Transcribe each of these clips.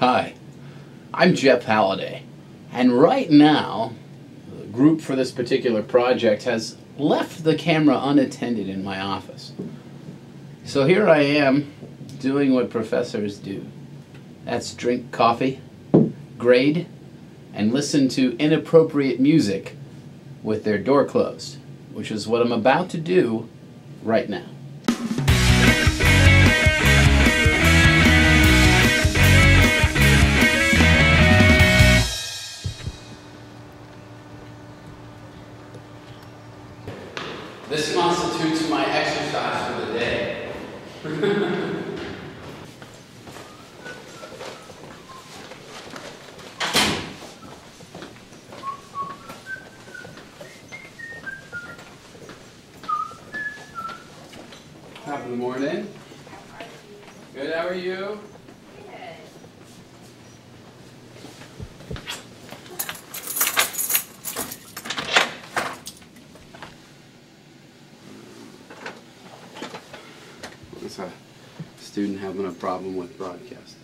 Hi, I'm Jeff Halliday, and right now, the group for this particular project has left the camera unattended in my office. So here I am, doing what professors do. That's drink coffee, grade, and listen to inappropriate music with their door closed, which is what I'm about to do right now. This constitutes my exercise for the day. Top of the morning. Good, how are you? It's a student having a problem with broadcasting.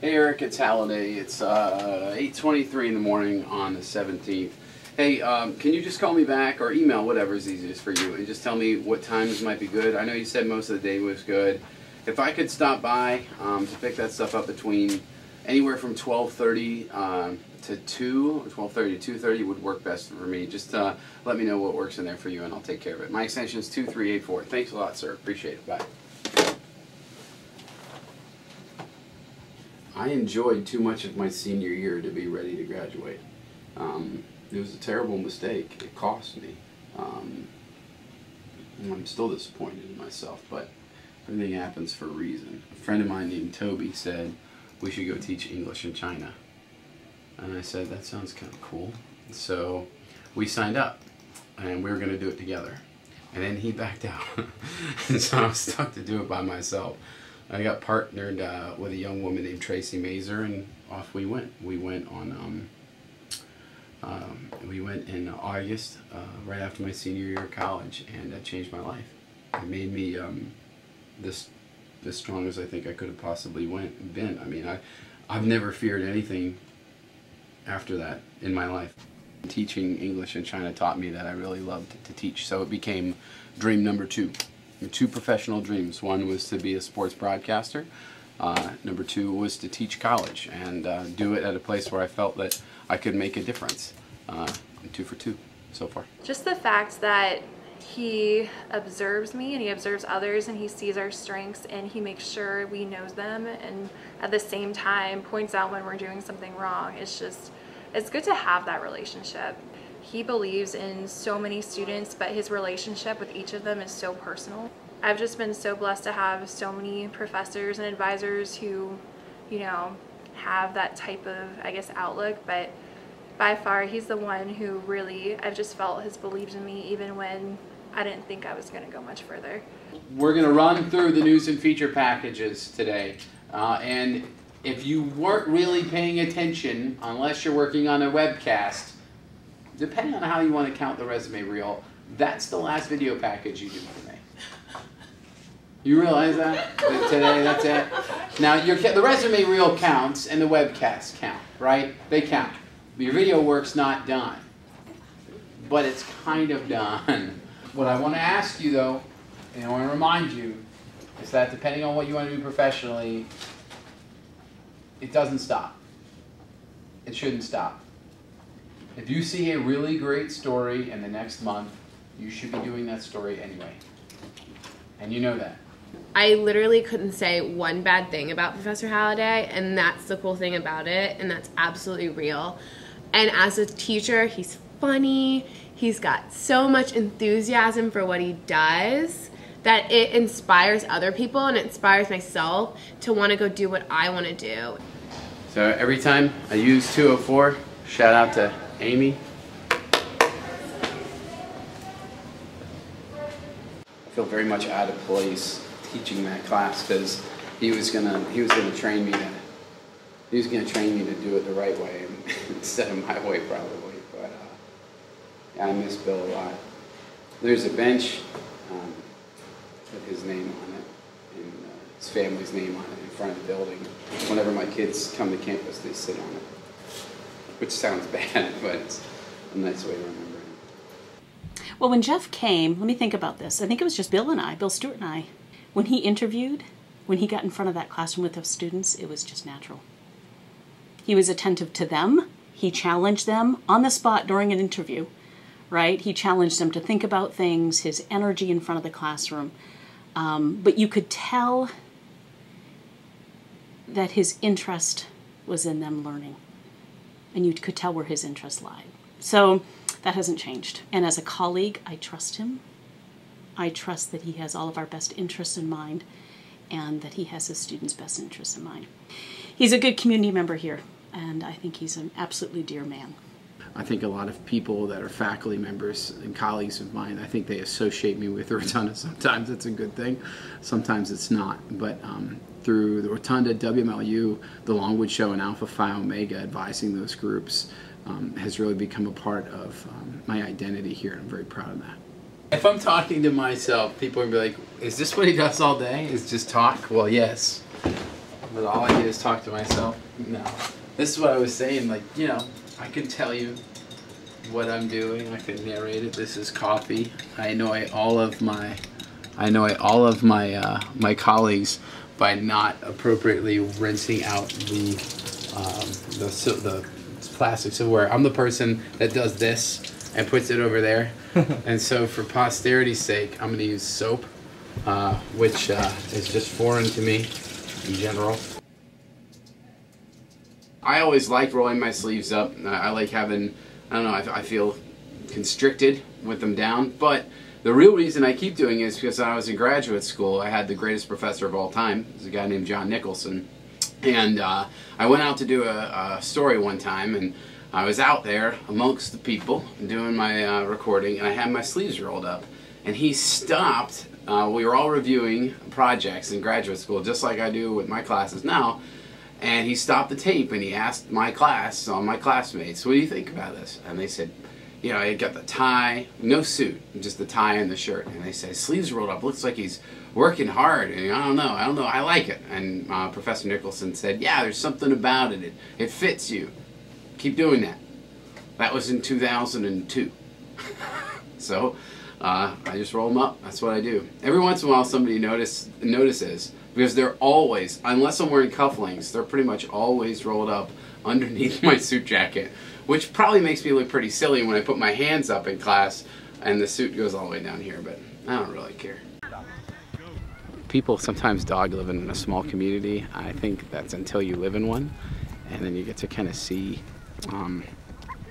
Hey Eric, it's Halliday. It's 8:23 in the morning on the 17th. Hey, can you just call me back or email, whatever is easiest for you, and just tell me what times might be good? I know you said most of the day was good. If I could stop by to pick that stuff up between anywhere from 12:30 to 2, or 12:30 to 2:30 would work best for me. Just let me know what works in there for you and I'll take care of it. My extension is 2384. Thanks a lot, sir. Appreciate it. Bye. I enjoyed too much of my senior year to be ready to graduate. It was a terrible mistake. It cost me. I'm still disappointed in myself, but everything happens for a reason. A friend of mine named Toby said we should go teach English in China. And I said, that sounds kind of cool. So we signed up, and we were going to do it together. And then he backed out. And so I was stuck to do it by myself. I got partnered with a young woman named Tracy Mazer, and off we went. We went in August, right after my senior year of college, and that changed my life. It made me this strong as I think I could have possibly been. I mean, I've never feared anything after that in my life. Teaching English in China taught me that I really loved to teach, so it became dream number 2. 2 professional dreams. One was to be a sports broadcaster. Number 2 was to teach college and do it at a place where I felt that I could make a difference. 2 for 2 so far. Just the fact that he observes me and he observes others and he sees our strengths and he makes sure we know them and at the same time points out when we're doing something wrong. It's good to have that relationship. He believes in so many students, but his relationship with each of them is so personal. I've just been so blessed to have so many professors and advisors who, you know, have that type of, I guess, outlook, but by far he's the one who really, I've just felt has believed in me even when I didn't think I was going to go much further. We're going to run through the news and feature packages today, and if you weren't really paying attention, unless you're working on a webcast, depending on how you want to count the resume reel, that's the last video package you do for me. You realize that? Today, that's it? Now, the resume reel counts and the webcast count, right? They count. Your video work's not done, but it's kind of done. What I want to ask you, though, and I want to remind you, is that depending on what you want to do professionally, it doesn't stop. It shouldn't stop. If you see a really great story in the next month, you should be doing that story anyway. And you know that. I literally couldn't say one bad thing about Professor Halliday, and that's the cool thing about it, and that's absolutely real. And as a teacher, he's funny, he's got so much enthusiasm for what he does that it inspires other people and it inspires myself to want to go do what I want to do. So every time I use 204, shout out to Amy. I feel very much out of place teaching that class because he was gonna train me to do it the right way instead of my way probably. But yeah, I miss Bill a lot. There's a bench with his name on it, and family's name on it in front of the building. Whenever my kids come to campus, they sit on it. Which sounds bad, but it's a nice way to remember it. Well, when Jeff came, let me think about this. I think it was just Bill Stewart and I. When he interviewed, when he got in front of that classroom with those students, it was just natural. He was attentive to them. He challenged them on the spot during an interview, right? He challenged them to think about things, his energy in front of the classroom. But you could tell that his interest was in them learning. And you could tell where his interest lied. So that hasn't changed. And as a colleague, I trust him. I trust that he has all of our best interests in mind and that he has his students' best interests in mind. He's a good community member here, and I think he's an absolutely dear man. I think a lot of people that are faculty members and colleagues of mine, I think they associate me with the Rotunda. Sometimes it's a good thing, sometimes it's not. But through the Rotunda, WMLU, the Longwood Show, and Alpha Phi Omega, advising those groups has really become a part of my identity here, and I'm very proud of that. If I'm talking to myself, people are going to be like, is this what he does all day? Is just talk? Well, yes. But all I do is talk to myself? No. This is what I was saying, like, you know, I can tell you what I'm doing. I can narrate it. This is coffee. I annoy all of my my colleagues by not appropriately rinsing out the plastic silverware. I'm the person that does this and puts it over there. And so for posterity's sake, I'm going to use soap, which is just foreign to me in general. I always like rolling my sleeves up. I like having, I don't know, I feel constricted with them down. But the real reason I keep doing it is because when I was in graduate school, I had the greatest professor of all time. It was a guy named John Nicholson. And I went out to do a story one time, and I was out there amongst the people doing my recording, and I had my sleeves rolled up. And he stopped. We were all reviewing projects in graduate school, just like I do with my classes now. And he stopped the tape and he asked my class, all my classmates, what do you think about this? And they said, you know, he got the tie, no suit, just the tie and the shirt. And they said, sleeves rolled up, looks like he's working hard. And I don't know, I like it. And Professor Nicholson said, yeah, there's something about it. It fits you. Keep doing that. That was in 2002. So I just roll them up. That's what I do. Every once in a while somebody notices, because they're always, unless I'm wearing cufflinks, they're pretty much always rolled up underneath my suit jacket, which probably makes me look pretty silly when I put my hands up in class and the suit goes all the way down here, but I don't really care. People sometimes dog living in a small community. I think that's until you live in one, and then you get to kind of see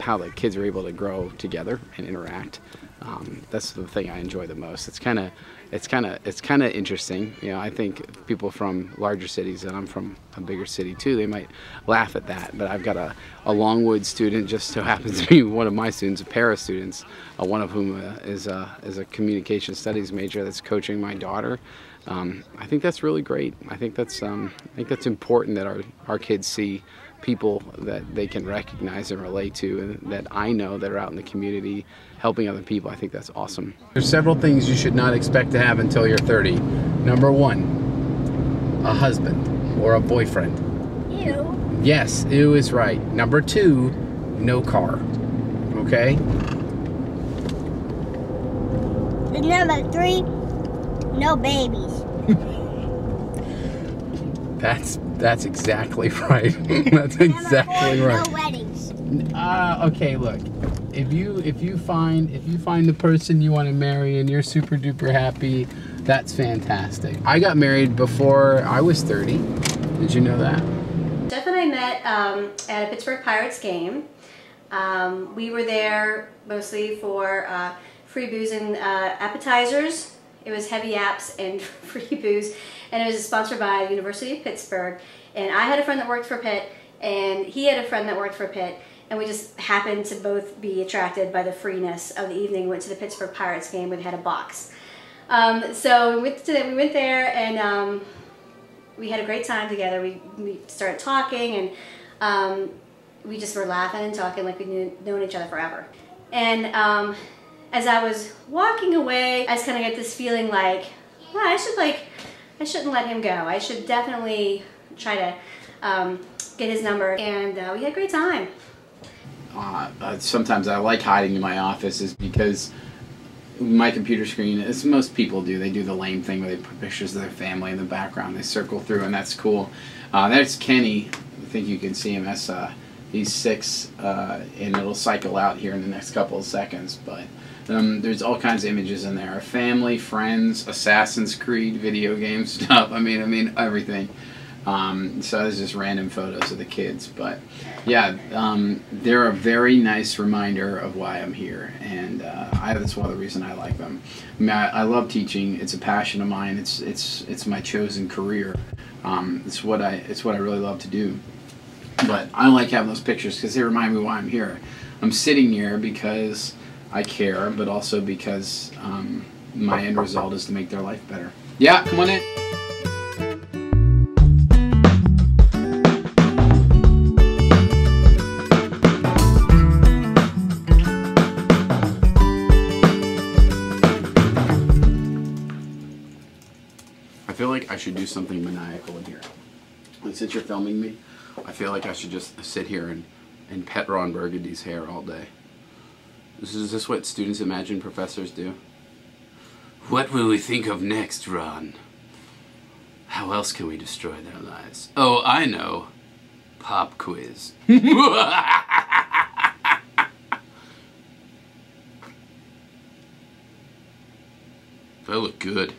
how the kids are able to grow together and interact. That's the thing I enjoy the most. It's kind of interesting. You know, I think people from larger cities, and I'm from a bigger city too, they might laugh at that. But I've got a Longwood student, just so happens to be one of my students, a pair of students, one of whom is a communication studies major that's coaching my daughter. I think that's really great. I think that's important that our kids see people that they can recognize and relate to, and that I know that are out in the community helping other people. I think that's awesome. There's several things you should not expect to have until you're 30. Number one, a husband or a boyfriend. Ew. Yes, ew is right. Number two, no car. Okay? And number three, no babies. That's exactly right. That's exactly right. No weddings. Okay, look. If you find the person you want to marry and you're super duper happy, that's fantastic. I got married before I was 30. Did you know that? Jeff and I met at a Pittsburgh Pirates game. We were there mostly for free booze and appetizers. It was heavy apps and free booze, and it was sponsored by the University of Pittsburgh. And I had a friend that worked for Pitt, and he had a friend that worked for Pitt, and we just happened to both be attracted by the freeness of the evening. Went to the Pittsburgh Pirates game where they had a box. So we went there, and we had a great time together. We started talking, and we just were laughing and talking like we'd known each other forever. And as I was walking away, I just kind of get this feeling like, wow, I should I shouldn't let him go. I should definitely try to get his number. And we had a great time. Sometimes I like hiding in my office is because my computer screen, as most people do, they do the lame thing where they put pictures of their family in the background. They circle through, and that's cool. That's Kenny. I think you can see him. That's, he's 6, and it'll cycle out here in the next couple of seconds. But there's all kinds of images in there. Family, friends, Assassin's Creed, video game stuff. I mean everything. So there's just random photos of the kids, but yeah, they're a very nice reminder of why I'm here, and that's one of the reasons I like them. I mean, I love teaching. It's a passion of mine. It's my chosen career. It's what I really love to do. But I like having those pictures because they remind me why I'm here. I'm sitting here because I care, but also because my end result is to make their life better. Yeah, come on in. I feel like I should do something maniacal in here. Like, since you're filming me, I feel like I should just sit here and pet Ron Burgundy's hair all day. Is this what students imagine professors do? What will we think of next, Ron? How else can we destroy their lives? Oh, I know. Pop quiz. I look good.